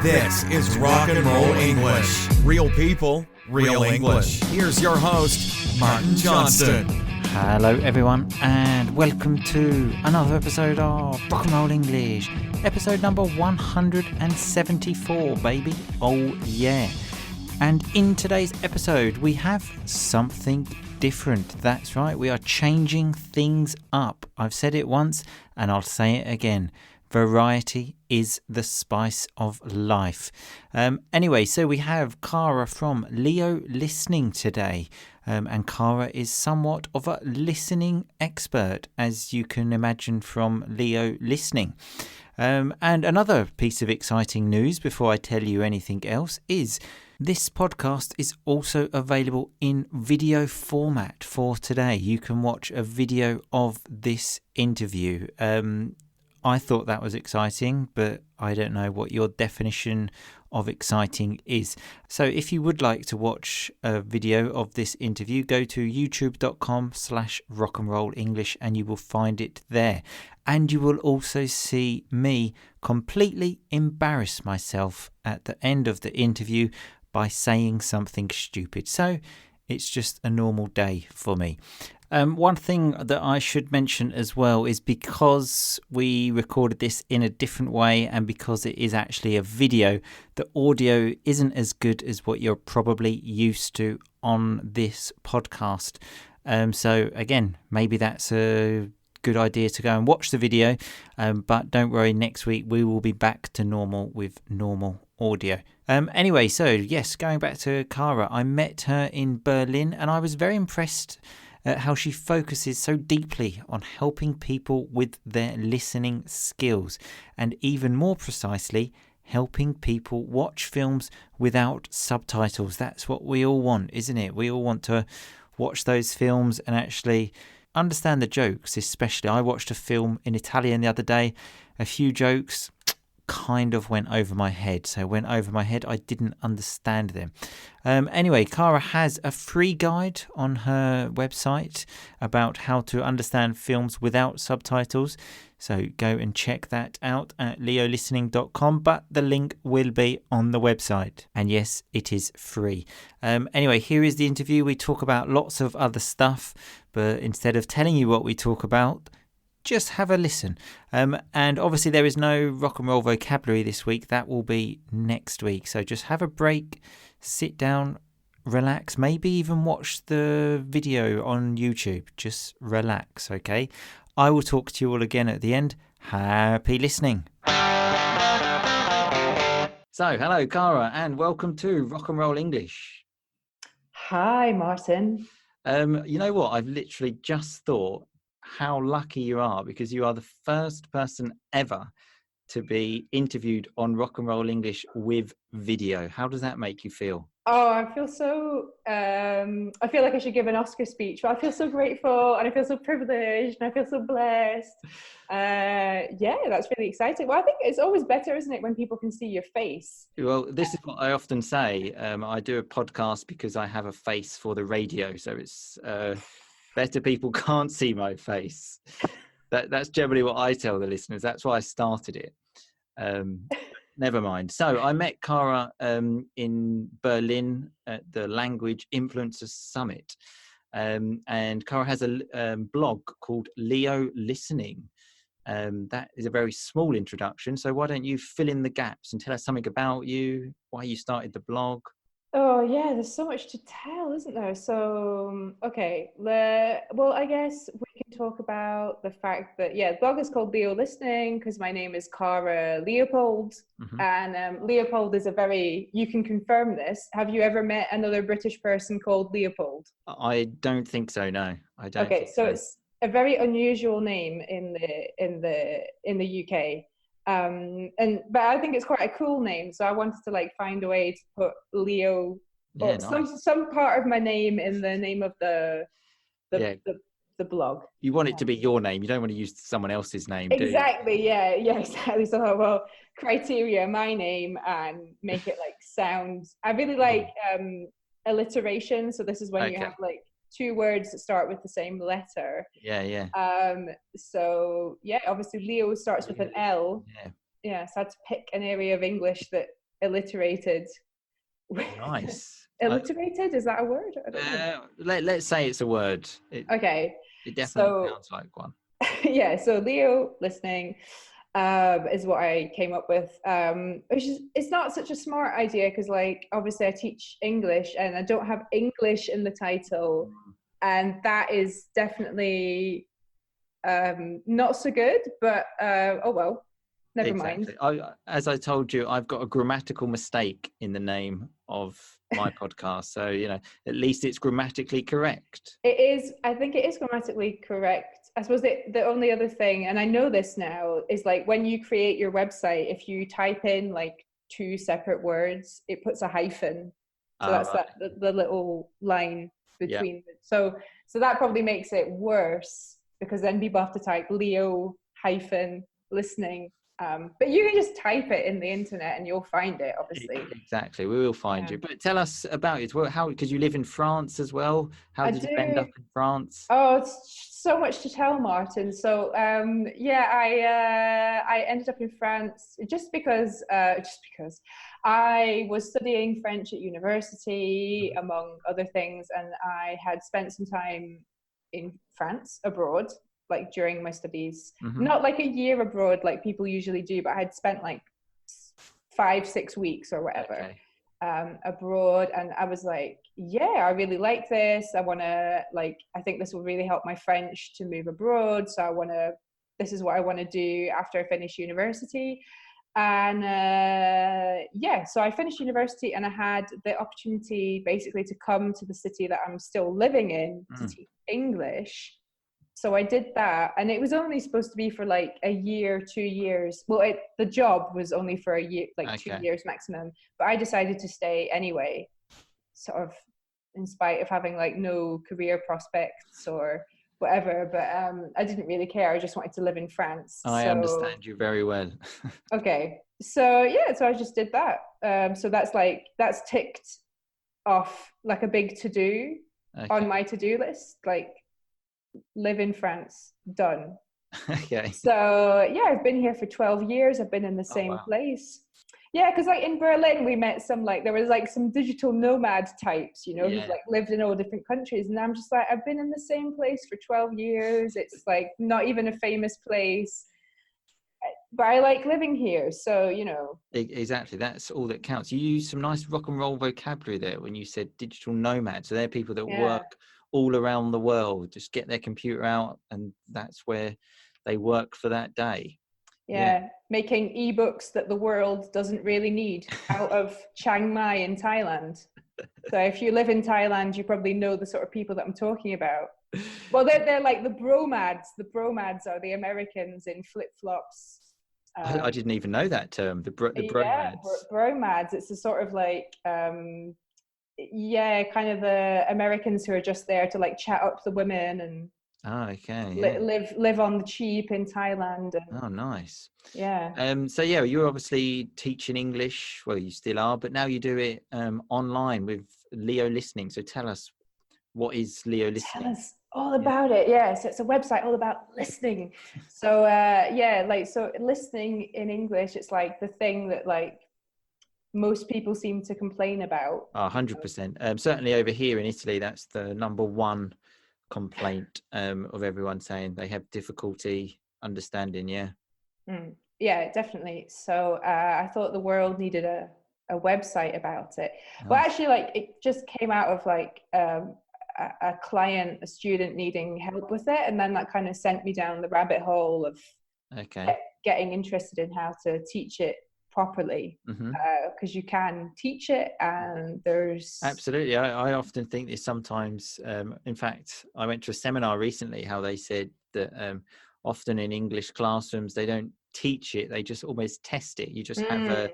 This is Rock and Roll English. Real people, real English. Here's your host, Martin Johnston. Hello everyone and welcome to another episode of Rock and Roll English. Episode number 174, baby. Oh yeah. And in today's episode we have something different. That's right, we are changing things up. I've said it once and I'll say it again. Variety is the spice of life. Anyway, so we have Cara from Leo Listening today. And Cara is somewhat of a listening expert, as you can imagine from Leo Listening. And another piece of exciting news before I tell you anything else is this podcast is also available in video format for today. You can watch a video of this interview. I thought that was exciting, but I don't know what your definition of exciting is. So if you would like to watch a video of this interview, go to youtube.com/rockandrollenglish and you will find it there. And you will also see me completely embarrass myself at the end of the interview by saying something stupid. So it's just a normal day for me. One thing that I should mention as well is because we recorded this in a different way and because it is actually a video, the audio isn't as good as what you're probably used to on this podcast. So again, maybe that's a good idea to go and watch the video. But don't worry, next week we will be back to normal with normal audio. Anyway, so yes, going back to Cara, I met her in Berlin and I was very impressed at how she focuses so deeply on helping people with their listening skills and even more precisely, helping people watch films without subtitles. That's what we all want, isn't it? We all want to watch those films and actually understand the jokes, especially. I watched a film in Italian the other day. A few jokes kind of went over my head. So went over my head, I didn't understand them. Anyway, Cara has a free guide on her website about how to understand films without subtitles. So go and check that out at leolistening.com, but the link will be on the website. And yes, it is free. Anyway, here is the interview. We talk about lots of other stuff, but instead of telling you what we talk about, just have a listen. And obviously there is no rock and roll vocabulary this week. That will be next week. So just have a break, sit down, relax, maybe even watch the video on YouTube. Just relax, okay? I will talk to you all again at the end. Happy listening. So, hello, Cara, and welcome to Rock and Roll English. Hi, Martin. You know what? I've literally just thought how lucky you are because you are the first person ever to be interviewed on Rock and Roll English with video. How does that make you feel? Oh, I feel so, I feel like I should give an Oscar speech, but I feel so grateful and I feel so privileged and I feel so blessed. Yeah, that's really exciting. Well, I think it's always better, isn't it, when people can see your face? Well, this is what I often say. I do a podcast because I have a face for the radio. So it's better people can't see my face. That's generally what I tell the listeners. That's why I started it. Never mind. So I met Cara in Berlin at the Language Influencers Summit. And Cara has a blog called Leo Listening. That is a very small introduction. So why don't you fill in the gaps and tell us something about you, why you started the blog? Oh, yeah, there's so much to tell, isn't there? So, okay, well, I guess we can talk about the fact that, yeah, the blog is called Leo Listening because my name is Cara Leopold. Mm-hmm. And Leopold is you can confirm this. Have you ever met another British person called Leopold? I don't think so, no. I don't. Okay, so it's a very unusual name in the UK. But I think it's quite a cool name, so I wanted to find a way to put Leo, or some part of my name in the name of the blog. You want it to be your name. You don't want to use someone else's name, do you? Exactly. Yeah, exactly. So, well, criteria, my name, and make it sound. I really like alliteration. So this is when you have two words that start with the same letter. Yeah. So yeah, obviously Leo starts with an L. Yeah. Yeah, so I had to pick an area of English that alliterated. Nice. Alliterated, is that a word? I don't know. Let's say it's a word. Okay, It definitely so sounds like one. yeah, so Leo listening is what I came up with. Which is, it's not such a smart idea because, like, obviously I teach English and I don't have English in the title, and that is definitely not so good. But oh well, never mind. As I told you, I've got a grammatical mistake in the name of my podcast, so at least it's grammatically correct. It is. I think it is grammatically correct. I suppose the only other thing, and I know this now, is like when you create your website, if you type in like two separate words, it puts a hyphen. So that's Right. the little line between. Yeah. So that probably makes it worse because then people have to type Leo hyphen listening. But you can just type it in the internet and you'll find it, obviously. Exactly, we will find you. But tell us about it. Well, how, because you live in France as well. How did you end up in France? Oh, it's so much to tell, Martin. So I ended up in France just because I was studying French at university, among other things, and I had spent some time in France abroad, like during my studies, not like a year abroad like people usually do, but I had spent like 5-6 weeks or whatever abroad, and I was like, yeah, I really like this. I want to, like, I think this will really help my French to move abroad, so this is what I want to do after I finish university. And so I finished university and I had the opportunity basically to come to the city that I'm still living in to teach English. So I did that, and it was only supposed to be for like a year, 2 years. Well, the job was only for a year, like 2 years maximum. But I decided to stay anyway, sort of in spite of having like no career prospects or whatever. But I didn't really care. I just wanted to live in France. I understand you very well. Okay, so yeah, so I just did that. So that's ticked off like a big to do on my to do list, like. Live in France, done. Okay. So yeah, I've been here for 12 years. I've been in the same place. Yeah, because like in Berlin, we met there was like some digital nomad types, who've like lived in all different countries. And I'm just like, I've been in the same place for 12 years. It's like not even a famous place, but I like living here. So, Exactly. That's all that counts. You use some nice rock and roll vocabulary there when you said digital nomad. So they're people that work all around the world, just get their computer out and that's where they work for that day. Making ebooks that the world doesn't really need out of Chiang Mai in Thailand. So if you live in Thailand, you probably know the sort of people that I'm talking about. Well, they're like the bromads. The bromads are the Americans in flip-flops. I didn't even know that term, the bromads. Bromads. It's a sort of like kind of the Americans who are just there to like chat up the women and live on the cheap in Thailand. Oh, nice. Yeah. So you're obviously teaching English. Well, you still are, but now you do it online with Leo Listening. So tell us, what is Leo Listening? Tell us all about it. So it's a website all about listening. So so listening in English, it's like the thing that like most people seem to complain about. 100%. Certainly over here in Italy, that's the number one complaint of everyone saying they have difficulty understanding. Yeah, definitely. So I thought the world needed a website about it. Well, actually, like it just came out of like a student needing help with it, and then that kind of sent me down the rabbit hole of getting interested in how to teach it properly, because you can teach it, and there's absolutely. I often think this sometimes. In fact, I went to a seminar recently how they said that often in English classrooms they don't teach it, they just almost test it. You just have a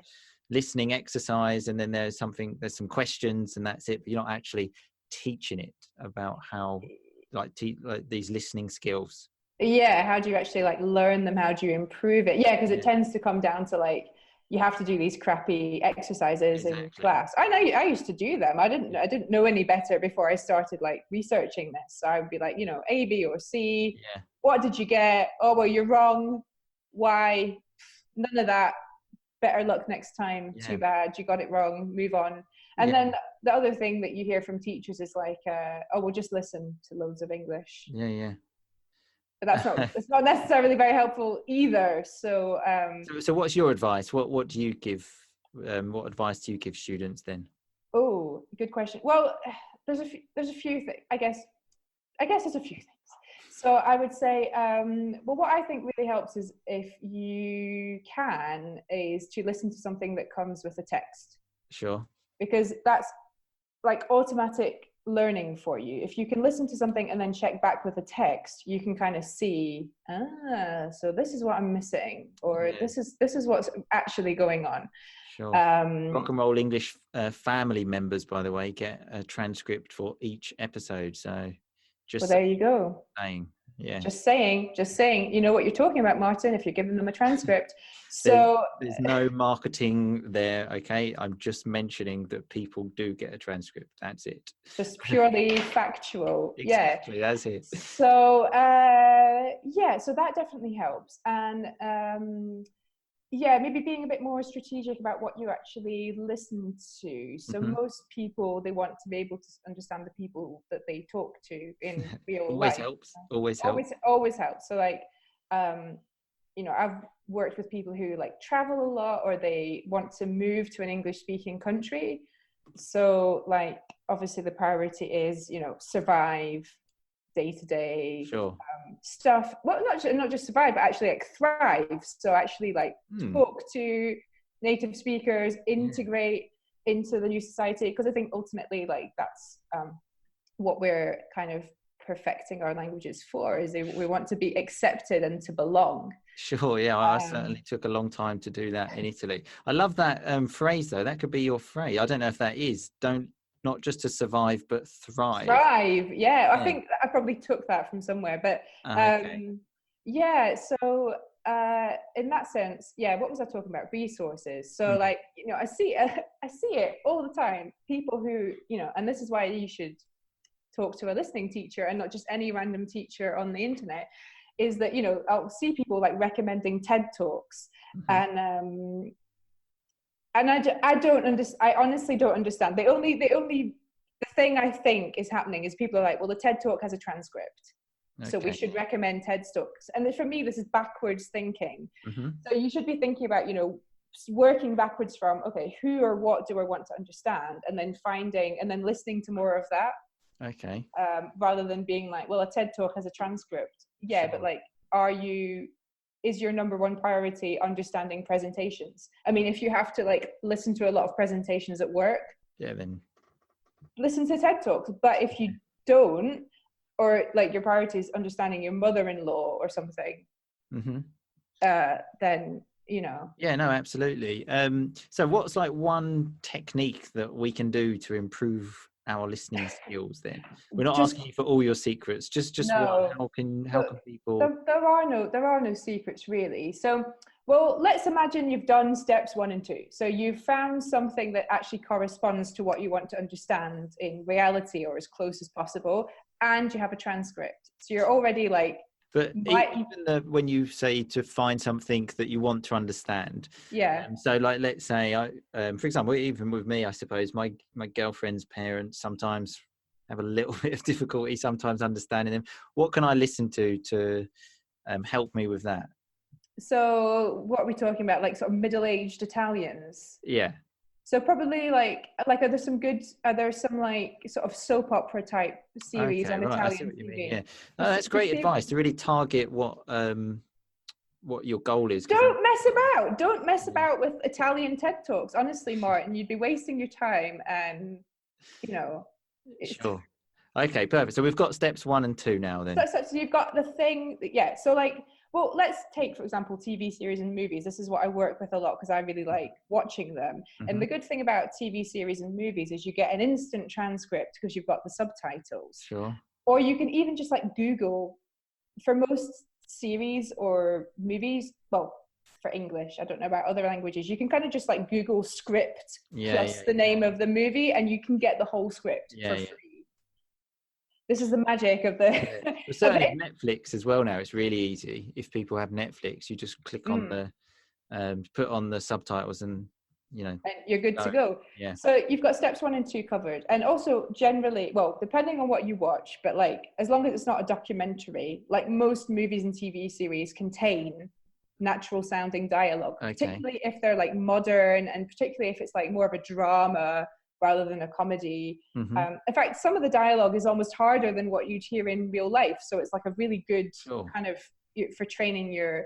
listening exercise, and then there's some questions, and that's it. But you're not actually teaching it about how like these listening skills. How do you actually like learn them? How do you improve it? Because it tends to come down to like you have to do these crappy exercises in class. I know I used to do them. I didn't know any better before I started like researching this. So I would be like, A, B, or C. What did you get? Oh, well, you're wrong. Why? None of that. better luck next time. Yeah. Too bad, you got it wrong. Move on. And then the other thing that you hear from teachers is like, oh, we'll just listen to loads of English. Yeah. But it's not necessarily very helpful either. So so what's your advice? What do you give? What advice do you give students then? Oh, good question. Well, there's a few things. I guess there's a few things. So I would say, well, what I think really helps is if you can, is to listen to something that comes with a text. Sure. Because that's like automatic learning for you. If you can listen to something and then check back with a text, you can kind of see, so this is what I'm missing, or this is what's actually going on. Sure. Rock and Roll English family members, by the way, get a transcript for each episode. So just there you go. Saying. Yeah. Just saying, you know what you're talking about, Martin, if you're giving them a transcript. So there's no marketing there, okay? I'm just mentioning that people do get a transcript. That's it. Just purely factual. Exactly, that's it. So so that definitely helps. And maybe being a bit more strategic about what you actually listen to. So most people, they want to be able to understand the people that they talk to in real life. Always helps. So like, I've worked with people who like travel a lot, or they want to move to an English speaking country. So like, obviously the priority is, survive day-to-day stuff. Well, not just survive, but actually like thrive. So actually like talk to native speakers, integrate into the new society. Because I think ultimately like that's what we're kind of perfecting our languages for, is we want to be accepted and to belong. Sure, yeah. I certainly took a long time to do that in Italy. I love that phrase though. That could be your phrase. I don't know if that is. Not just to survive, but thrive. I think I probably took that from somewhere, but so in that sense, what was I talking about? Resources. So like, I see it all the time. People who, and this is why you should talk to a listening teacher and not just any random teacher on the internet, is that, I'll see people like recommending TED Talks, and I honestly don't understand. The thing I think is happening is people are like, well, the TED Talk has a transcript, so we should recommend TED Talks. And for me, this is backwards thinking. So you should be thinking about, working backwards from, okay, who or what do I want to understand? And then finding, and then listening to more of that. Okay. Rather than being like, well, a TED Talk has a transcript. Yeah, but like, is your number one priority understanding presentations? I mean, if you have to like listen to a lot of presentations at work, then listen to TED Talks. But if you don't, or like your priority is understanding your mother-in-law or something, then Yeah, no, absolutely. So what's like one technique that we can do to improve our listening skills then? We're not asking you for all your secrets, just no. One. How can people? There are no secrets really. So, well, let's imagine you've done steps 1 and 2. So you've found something that actually corresponds to what you want to understand in reality, or as close as possible, and you have a transcript. So you're already like. But even when you say to find something that you want to understand, so like, let's say, for example, even with me, I suppose my girlfriend's parents sometimes have a little bit of difficulty sometimes understanding them. What can I listen to help me with that? So what are we talking about? Like sort of middle-aged Italians? Yeah. So probably like are there some like sort of soap opera type series on Italian TV? Yeah, that's great advice to really target what your goal is. Don't mess about with Italian TED Talks. Honestly, Martin, you'd be wasting your time, and Sure. Okay, perfect. So we've got steps 1 and 2 now then. So you've got the thing, so like, well, let's take, for example, TV series and movies. This is what I work with a lot because I really like watching them. And the good thing about TV series and movies is you get an instant transcript because you've got the subtitles. Sure. Or you can even just like Google, for most series or movies, well, for English, I don't know about other languages, you can kind of just like Google script plus the name of the movie, and you can get the whole script for free. This is the magic of the. Certainly Netflix as well now. It's really easy. If people have Netflix, you just click on put on the subtitles and, and you're good to go. go. Yeah. So you've got steps 1 and 2 covered. And also generally, well, depending on what you watch, but like as long as it's not a documentary, like most movies and TV series contain natural sounding dialogue, particularly if they're like modern, and particularly if it's like more of a drama rather than a comedy. In fact, some of the dialogue is almost harder than what you'd hear in real life. So it's like a really good kind of for training your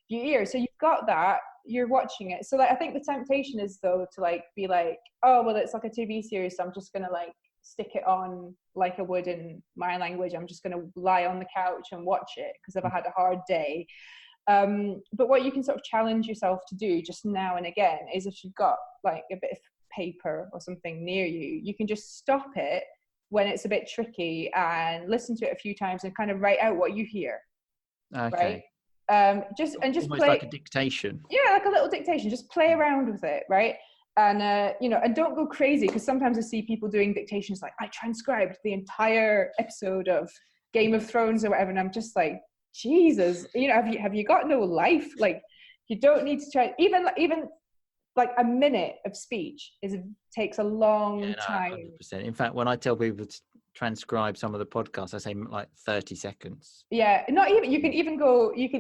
ear. So you've got that, you're watching it. So like, I think the temptation is though to like be like, oh, well, it's like a TV series, so I'm just going to like stick it on like I would in my language. I'm just going to lie on the couch and watch it because I've had a hard day. But what you can sort of challenge yourself to do just now and again is if you've got like a bit of paper or something near you, you can just stop it when it's a bit tricky and listen to it a few times and kind of write out what you hear. Right? Just almost play like a dictation. Yeah, like a little dictation. Just play around with it, right? And and don't go crazy, because sometimes I see people doing dictations like, I transcribed the entire episode of Game of Thrones or whatever, and I'm just like, Jesus, have you got no life? Like, you don't need to try. Even like a minute of speech takes a long time. 100%. In fact, when I tell people to transcribe some of the podcasts, I say like 30 seconds. Yeah, not even. You can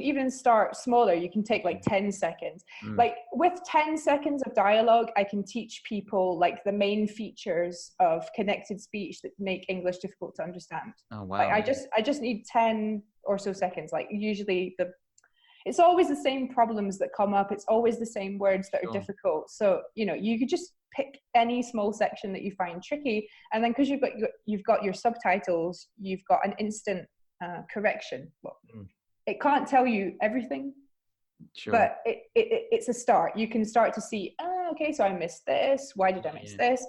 even start smaller. You can take like 10 seconds. Like with 10 seconds of dialogue, I can teach people like the main features of connected speech that make English difficult to understand. Oh wow! Like, I just need 10 or so seconds. Like usually it's always the same problems that come up. It's always the same words that are difficult. So, you could just pick any small section that you find tricky. And then because you've got your subtitles, you've got an instant correction. Well, it can't tell you everything, but it's a start. You can start to see, okay, so I missed this. Why did I miss this?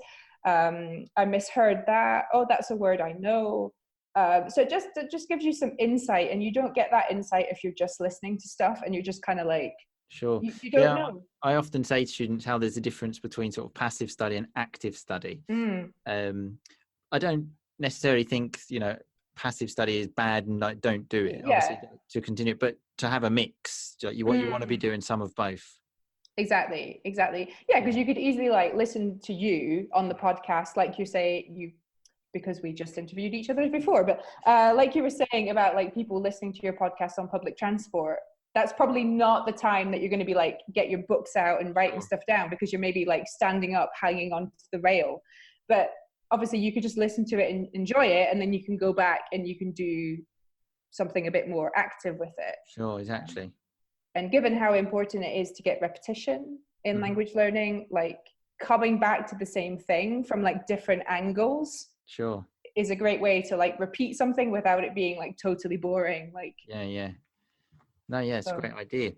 I misheard that. Oh, that's a word I know. So it just gives you some insight, and you don't get that insight if you're just listening to stuff and you're just kind of like, you don't know. I often say to students how there's a difference between sort of passive study and active study. I don't necessarily think, passive study is bad and like don't do it, obviously, to continue, but to have a mix, you want to be doing some of both. Exactly. Yeah, because you could easily like listen to you on the podcast, like you say, because we just interviewed each other before, but like you were saying about like people listening to your podcast on public transport, that's probably not the time that you're going to be like, get your books out and writing stuff down, because you're maybe like standing up, hanging onto the rail. But obviously you could just listen to it and enjoy it, and then you can go back and you can do something a bit more active with it. Sure, exactly. And given how important it is to get repetition in language learning, like coming back to the same thing from like different angles is a great way to like repeat something without it being like totally boring. Like it's a great idea.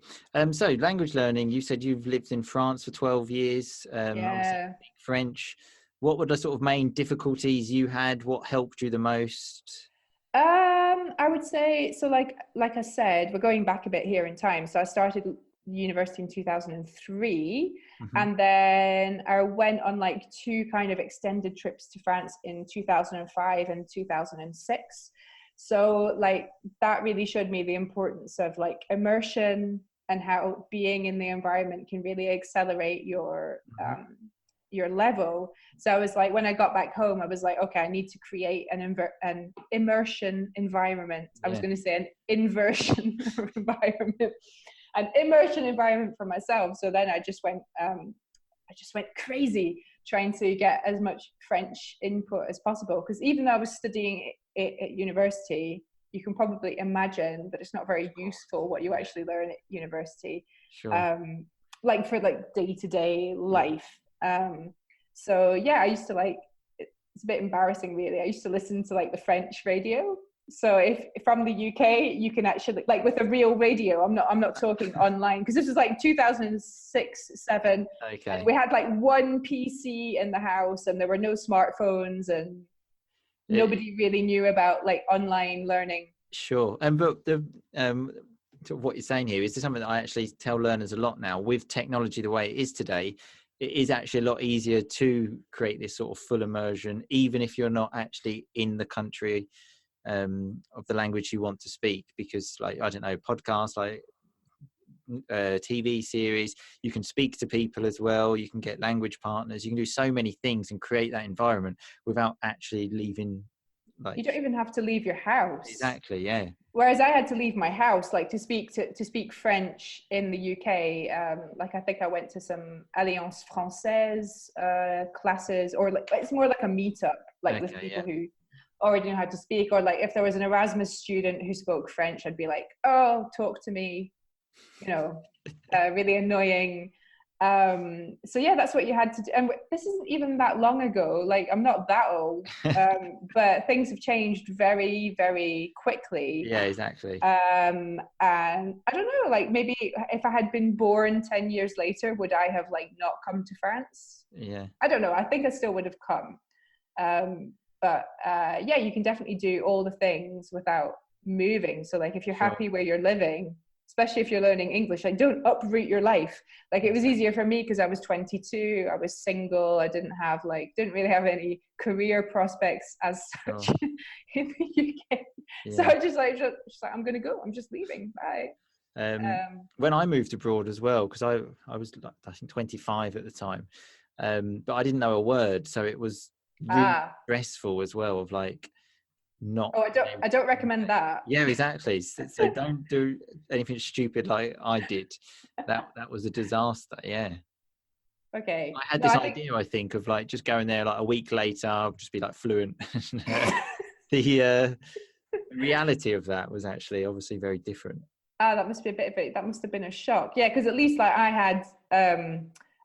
So language learning, you said you've lived in France for 12 years. Speak French. What were the sort of main difficulties you had? What helped you the most? I would say, so like I said, we're going back a bit here in time. So I started university in 2003, and then I went on like 2 kind of extended trips to France in 2005 and 2006. So like that really showed me the importance of like immersion and how being in the environment can really accelerate your level. So I was like, when I got back home, I was like, okay, I need to create an immersion environment. I was going to say an inversion environment, an immersion environment for myself. So then I just went crazy trying to get as much French input as possible, because even though I was studying it at university, you can probably imagine that it's not very useful what you actually learn at university, like for like day-to-day life. So I used to like, it's a bit embarrassing really, I used to listen to like the French radio. So if from the UK, you can actually, like with a real radio, I'm not talking online, because this was like 2006-7. Okay. We had like 1 PC in the house, and there were no smartphones, and nobody really knew about like online learning. Sure. And but the what you're saying here is something that I actually tell learners a lot now. With technology the way it is today, it is actually a lot easier to create this sort of full immersion, even if you're not actually in the country of the language you want to speak, because like, I don't know, podcasts, like TV series. You can speak to people as well. You can get language partners. You can do so many things and create that environment without actually leaving. Like, you don't even have to leave your house. Exactly, yeah. Whereas I had to leave my house, like to speak French in the UK. Like I think I went to some Alliance Française classes, or like it's more like a meetup, like with people who already know how to speak. Or like if there was an Erasmus student who spoke French, I'd be like, "Oh, talk to me," you know, really annoying. So yeah, that's what you had to do. And this isn't even that long ago. Like I'm not that old, but things have changed very, very quickly. Yeah, exactly. And I don't know, like maybe if I had been born 10 years later, would I have like not come to France? Yeah. I don't know. I think I still would have come. But yeah, you can definitely do all the things without moving. So like if you're happy where you're living, especially if you're learning English, like don't uproot your life. Like it was easier for me because I was 22, I was single, I didn't really have any career prospects as such in the UK. So I just like I'm gonna go, I'm just leaving, bye. When I moved abroad as well, because I was I think 25 at the time, but I didn't know a word, so it was really stressful as well, of like not. Oh, I don't recommend that. Yeah, exactly. So don't do anything stupid like I did. That was a disaster. Yeah. Okay. I had this idea, I think, of like just going there like a week later, I'll just be like fluent. The reality of that was actually obviously very different. That must be that must have been a shock. Yeah, because at least like I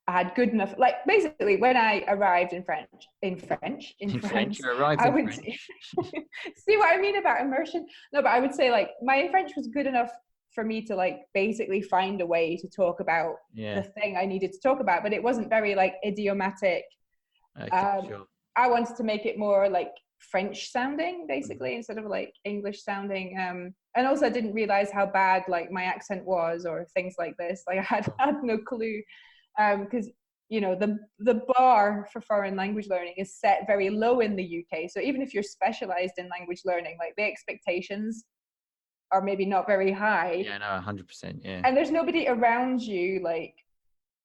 had good enough, like basically when I arrived in France, you arrived in French. See what I mean about immersion? No, but I would say like my French was good enough for me to like basically find a way to talk about the thing I needed to talk about, but it wasn't very like idiomatic. Okay, sure. I wanted to make it more like French sounding basically instead of like English sounding. And also I didn't realize how bad like my accent was or things like this. Like I had no clue. Because you know the bar for foreign language learning is set very low in the UK. So even if you're specialized in language learning, like the expectations are maybe not very high. Yeah, no, 100%. Yeah. And there's nobody around you. Like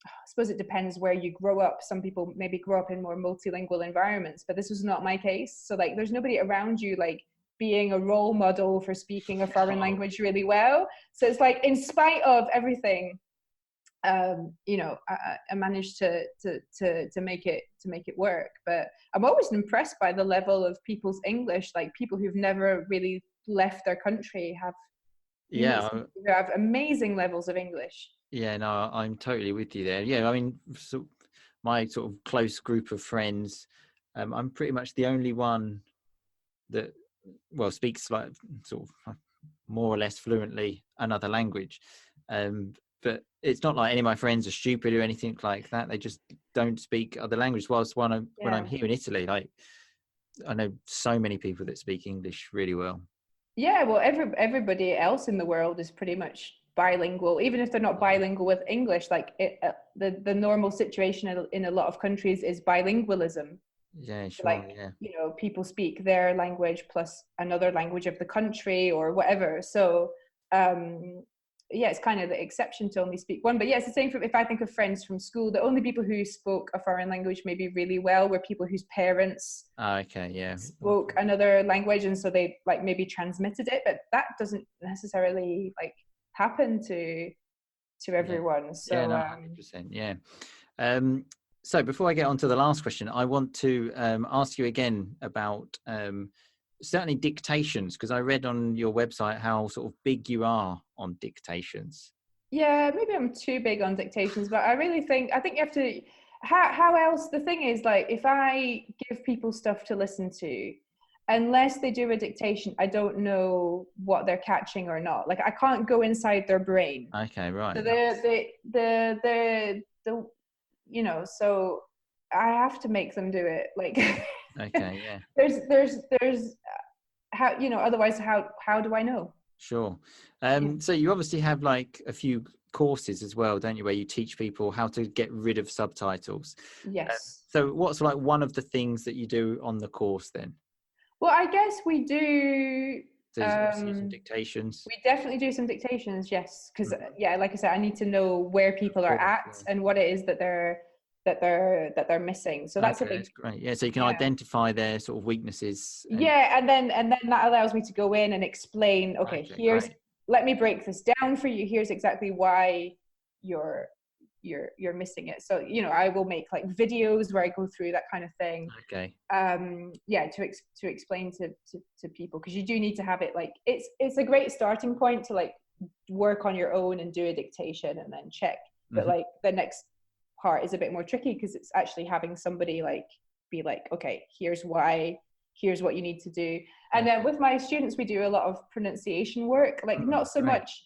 I suppose it depends where you grow up. Some people maybe grow up in more multilingual environments, but this was not my case. So like there's nobody around you like being a role model for speaking a foreign language really well. So it's like in spite of everything, you know, I managed to make it work. But I'm always impressed by the level of people's English. Like people who've never really left their country have amazing levels of English. Yeah, no, I'm totally with you there. Yeah, I mean, so my sort of close group of friends, I'm pretty much the only one that speaks like sort of more or less fluently another language. But it's not like any of my friends are stupid or anything like that. They just don't speak other languages. Whilst when I'm here in Italy, like I know so many people that speak English really well. Yeah, well, everybody else in the world is pretty much bilingual, even if they're not bilingual with English. Like the normal situation in a lot of countries is bilingualism. Yeah, sure. Like you know, people speak their language plus another language of the country or whatever. So yeah, it's kind of the exception to only speak one. But yeah, it's the same if I think of friends from school, the only people who spoke a foreign language maybe really well were people whose parents spoke another language, and so they like maybe transmitted it, but that doesn't necessarily like happen to everyone. So yeah, no, 100%. Yeah. So before I get on to the last question, I want to ask you again about certainly dictations, because I read on your website how sort of big you are on dictations. Yeah, maybe I'm too big on dictations, but I think you have to, how else, the thing is like if I give people stuff to listen to, unless they do a dictation, I don't know what they're catching or not. Like I can't go inside their brain. Okay, right. So the you know, so I have to make them do it. Like okay, yeah. There's how, you know, otherwise how do I know? Sure. So you obviously have like a few courses as well, don't you, where you teach people how to get rid of subtitles? Yes. So what's like one of the things that you do on the course then? Well, I guess we do So you obviously do some dictations. We definitely do some dictations, yes, because yeah, like I said, I need to know where people are at and what it is that they're missing. So that's that's great. Yeah, so you can identify their sort of weaknesses. And then that allows me to go in and explain. Okay, let me break this down for you. Here's exactly why you're missing it. So I will make like videos where I go through that kind of thing. Okay. To explain to people, because you do need to have it, like it's a great starting point to like work on your own and do a dictation and then check. But like the next part is a bit more tricky, because it's actually having somebody like be like, okay, here's what you need to do. And then with my students, we do a lot of pronunciation work, like not so much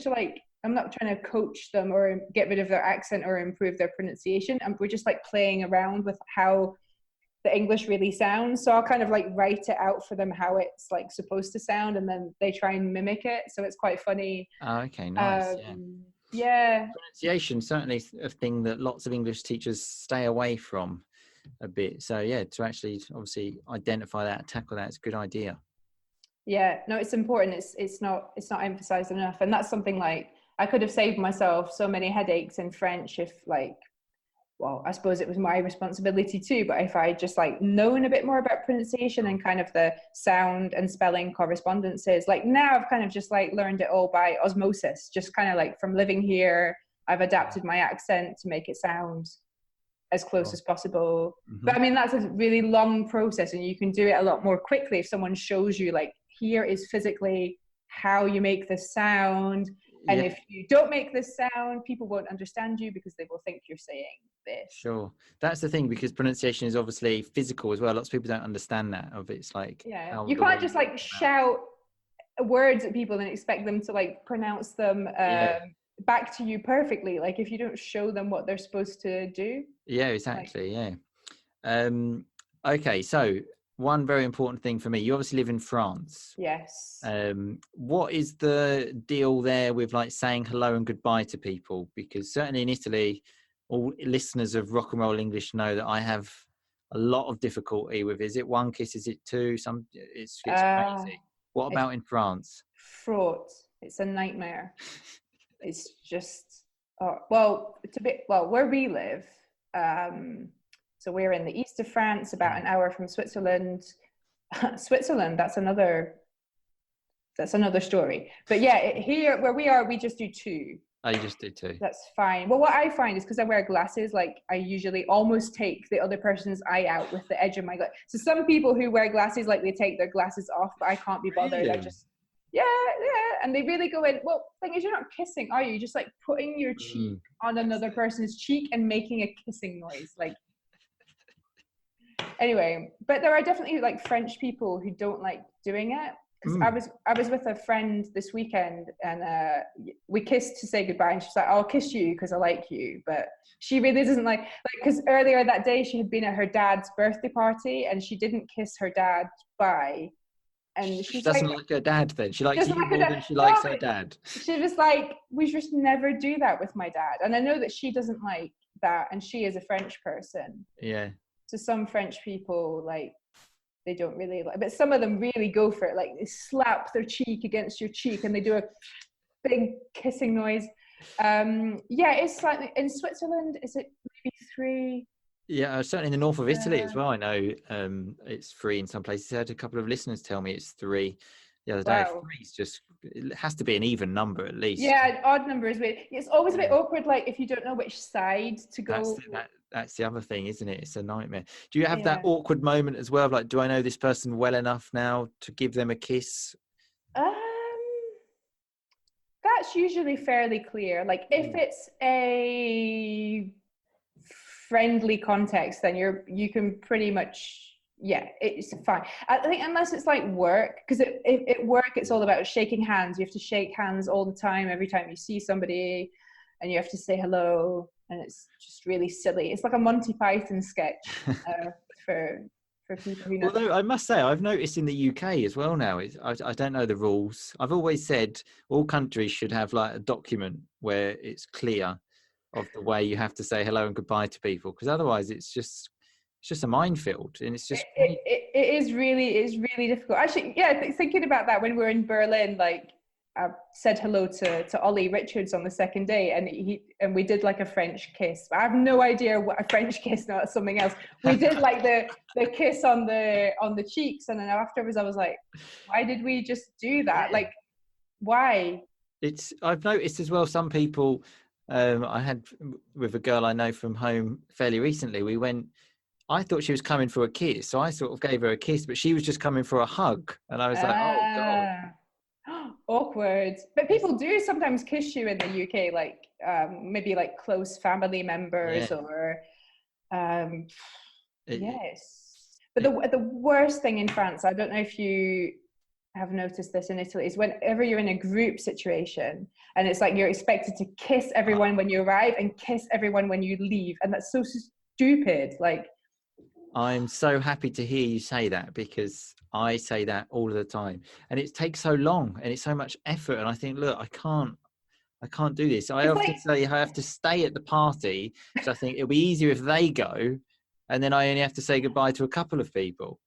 to like, I'm not trying to coach them or get rid of their accent or improve their pronunciation. And we're just like playing around with how the English really sounds. So I'll kind of like write it out for them how it's like supposed to sound, and then they try and mimic it. So it's quite funny. Oh, okay, nice. Yeah. Pronunciation, certainly a thing that lots of English teachers stay away from a bit. So yeah, to actually obviously identify that and tackle that is a good idea. Yeah, no, it's important. It's not emphasized enough. And that's something like I could have saved myself so many headaches in French if like, well, I suppose it was my responsibility too, but if I just like known a bit more about pronunciation and kind of the sound and spelling correspondences, like now I've kind of just like learned it all by osmosis, just kind of like from living here, I've adapted my accent to make it sound as close as possible. But I mean, that's a really long process, and you can do it a lot more quickly if someone shows you like, here is physically how you make this sound. And if you don't make this sound, people won't understand you because they will think you're saying this. Sure. That's the thing, because pronunciation is obviously physical as well. Lots of people don't understand that. It's like, you can't just like shout words at people and expect them to like pronounce them back to you perfectly. Like if you don't show them what they're supposed to do. Yeah, exactly. Okay, so one very important thing for me, you obviously live in France. Yes. What is the deal there with like saying hello and goodbye to people? Because certainly in Italy, all listeners of Rock and Roll English know that I have a lot of difficulty with, is it one kiss, is it two? It's crazy. What about in France? Fraught. It's a nightmare. It's just, where we live, so we're in the east of France, about an hour from Switzerland. Switzerland, that's another story. But yeah, here where we are, we just do two. I just do two. That's fine. Well, what I find is because I wear glasses, like I usually almost take the other person's eye out with the edge of my glass. So some people who wear glasses, like they take their glasses off, but I can't be bothered. Really? I just, and they really go in. Well, thing is, you're not kissing, are you? You're just like putting your cheek on another person's cheek and making a kissing noise, like. Anyway, but there are definitely like French people who don't like doing it. Because I was with a friend this weekend, and we kissed to say goodbye, and she's like, I'll kiss you because I like you, but she really doesn't like because earlier that day she had been at her dad's birthday party and she didn't kiss her dad bye, and she doesn't like her dad. Then she likes you more than she likes her dad. She was like, we just never do that with my dad, and I know that she doesn't like that, and she is a French person. Yeah. So some French people like, they don't really like, but some of them really go for it. Like they slap their cheek against your cheek and they do a big kissing noise. It's slightly in Switzerland. Is it maybe 3? Yeah, certainly in the north of Italy as well. I know it's 3 in some places. I had a couple of listeners tell me it's 3 the other day. Wow. 3 is just, it has to be an even number at least. Yeah, odd number is weird. It's always a bit awkward, like if you don't know which side to go. That's the other thing, isn't it? It's a nightmare. Do you have that awkward moment as well? Like, do I know this person well enough now to give them a kiss? That's usually fairly clear. Like if it's a friendly context, then you can pretty much, it's fine. I think unless it's like work, because at work it's all about shaking hands. You have to shake hands all the time, every time you see somebody, and you have to say hello. And it's just really silly. It's like a Monty Python sketch for people who know. Although I must say, I've noticed in the UK as well now, I don't know the rules. I've always said all countries should have like a document where it's clear of the way you have to say hello and goodbye to people, because otherwise it's just it's just a minefield, and it's just it is really difficult. Actually, yeah, thinking about that when we were in Berlin, like I said hello to Ollie Richards on the second day, and we did like a French kiss. I have no idea what a French kiss, no, that's something else. We did like the kiss on the cheeks, and then afterwards I was like, why did we just do that? Like, why? I've noticed as well, some people, I had with a girl I know from home fairly recently, I thought she was coming for a kiss, so I sort of gave her a kiss, but she was just coming for a hug, and I was like, oh God. Awkward. But people do sometimes kiss you in the UK, like maybe like close family members or yes. But the worst thing in France, I don't know if you have noticed this in Italy, is whenever you're in a group situation and it's like you're expected to kiss everyone when you arrive and kiss everyone when you leave, and that's so stupid. Like, I'm so happy to hear you say that, because I say that all the time, and it takes so long and it's so much effort, and I think, look, I can't do this. I often say I have to stay at the party, so I think it'll be easier if they go, and then I only have to say goodbye to a couple of people.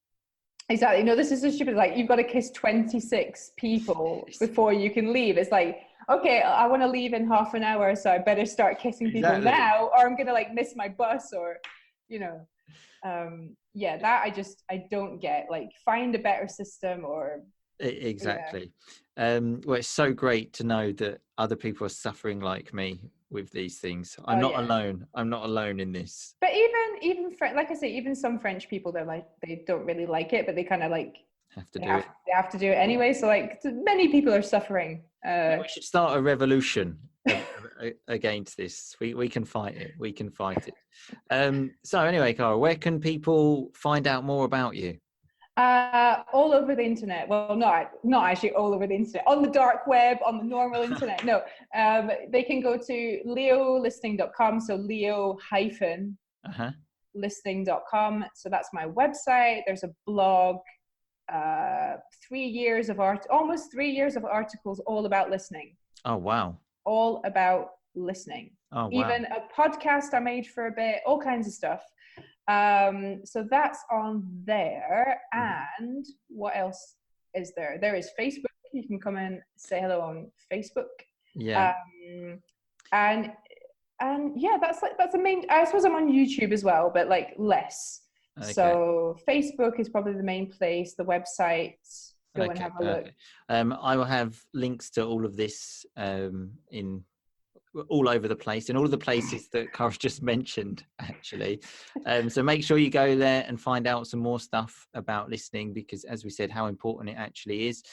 Exactly. No, this is so stupid. Like, you've got to kiss 26 people before you can leave. It's like, okay, I want to leave in half an hour, so I better start kissing people now, or I'm gonna like miss my bus, or that I don't get. Like, find a better system, or exactly. Well, it's so great to know that other people are suffering like me with these things. I'm not alone. I'm not alone in this. But even like I say, even some French people, they're like, they don't really like it, but they kind of like They have to do it anyway. So like, many people are suffering. We should start a revolution against this. We can fight it. We can fight it. So anyway, Cara, where can people find out more about you? All over the internet. Well, not actually all over the internet. On the dark web, on the normal internet. No, they can go to leolistening.com. So listening.com. So that's my website. There's a blog. 3 years of almost 3 years of articles all about listening. Oh wow! All about listening. Oh wow! Even a podcast I made for a bit. All kinds of stuff. So that's on there. And what else is there? There is Facebook. You can come and say hello on Facebook. Yeah. And yeah, that's the main. I suppose I'm on YouTube as well, but like less. Okay. So Facebook is probably the main place. The website. Go and have a look. I will have links to all of this in all over the place, in all of the places that Cara's just mentioned, actually. So make sure you go there and find out some more stuff about listening, because as we said, how important it actually is.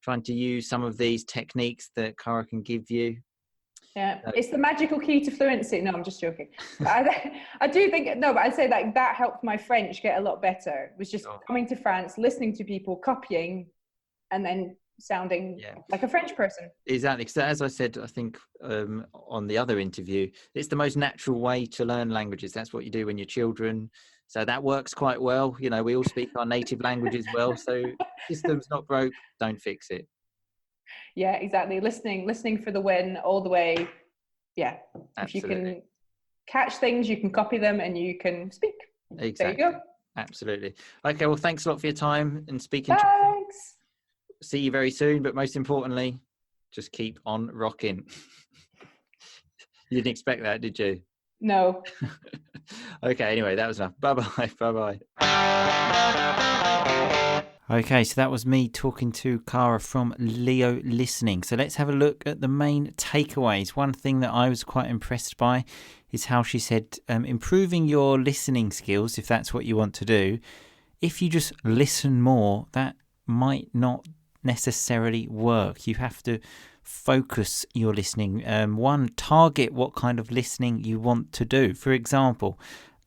Trying to use some of these techniques that Cara can give you. Yeah, it's the magical key to fluency. No, I'm just joking. I do think, no, but I'd say that helped my French get a lot better. It was just coming to France, listening to people, copying, and then sounding like a French person. Exactly. So as I said, I think on the other interview, it's the most natural way to learn languages. That's what you do when you're children. So that works quite well. You know, we all speak our native language as well. So system's not broke, don't fix it. Yeah, exactly. Listening for the win all the way. Yeah. Absolutely. If you can catch things, you can copy them, and you can speak. Exactly. There you go. Absolutely. Okay, well, thanks a lot for your time and speaking. Thanks. See you very soon, but most importantly, just keep on rocking. You didn't expect that, did you? No. Okay, anyway, that was enough. Bye-bye. Bye-bye. Okay, so that was me talking to Cara from Leo Listening. So let's have a look at the main takeaways. One thing that I was quite impressed by is how she said improving your listening skills, if that's what you want to do, if you just listen more, that might not necessarily work. You have to focus your listening. Target what kind of listening you want to do. For example,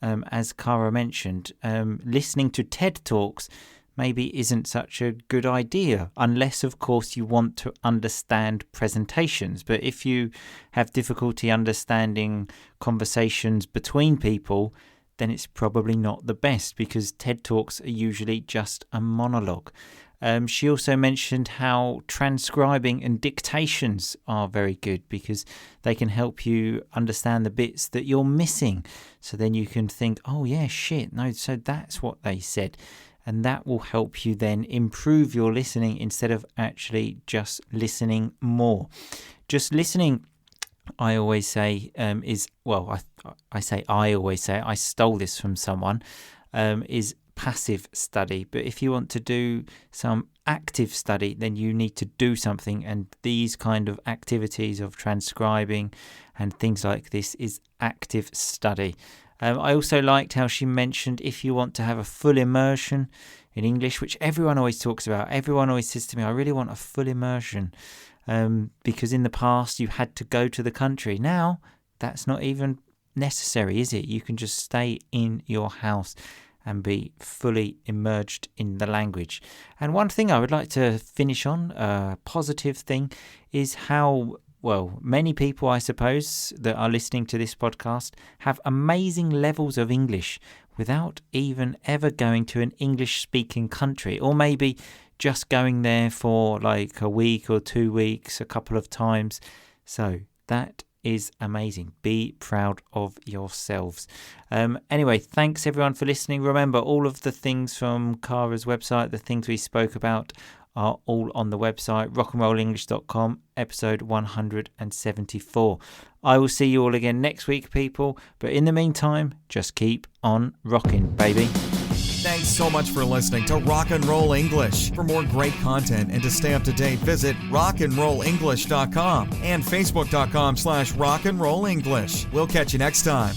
as Cara mentioned, listening to TED Talks maybe isn't such a good idea, unless, of course, you want to understand presentations. But if you have difficulty understanding conversations between people, then it's probably not the best, because TED Talks are usually just a monologue. She also mentioned how transcribing and dictations are very good because they can help you understand the bits that you're missing. So then you can think, oh yeah, shit, no, so that's what they said. And that will help you then improve your listening instead of actually just listening more. Just listening, I always say, I stole this from someone, is passive study. But if you want to do some active study, then you need to do something. And these kind of activities of transcribing and things like this is active study. I also liked how she mentioned if you want to have a full immersion in English, which everyone always talks about. Everyone always says to me, I really want a full immersion. Because in the past you had to go to the country. Now that's not even necessary, is it? You can just stay in your house and be fully immersed in the language. And one thing I would like to finish on, a positive thing, is how, well, many people, I suppose, that are listening to this podcast have amazing levels of English without even ever going to an English-speaking country, or maybe just going there for like a week or 2 weeks, a couple of times. So that is amazing. Be proud of yourselves. Anyway, thanks everyone for listening. Remember, all of the things from Kara's website, the things we spoke about, are all on the website, rockandrollenglish.com, episode 174. I will see you all again next week, people. But in the meantime, just keep on rocking, baby. Thanks so much for listening to Rock and Roll English. For more great content and to stay up to date, visit rockandrollenglish.com and facebook.com/rockandrollenglish. We'll catch you next time.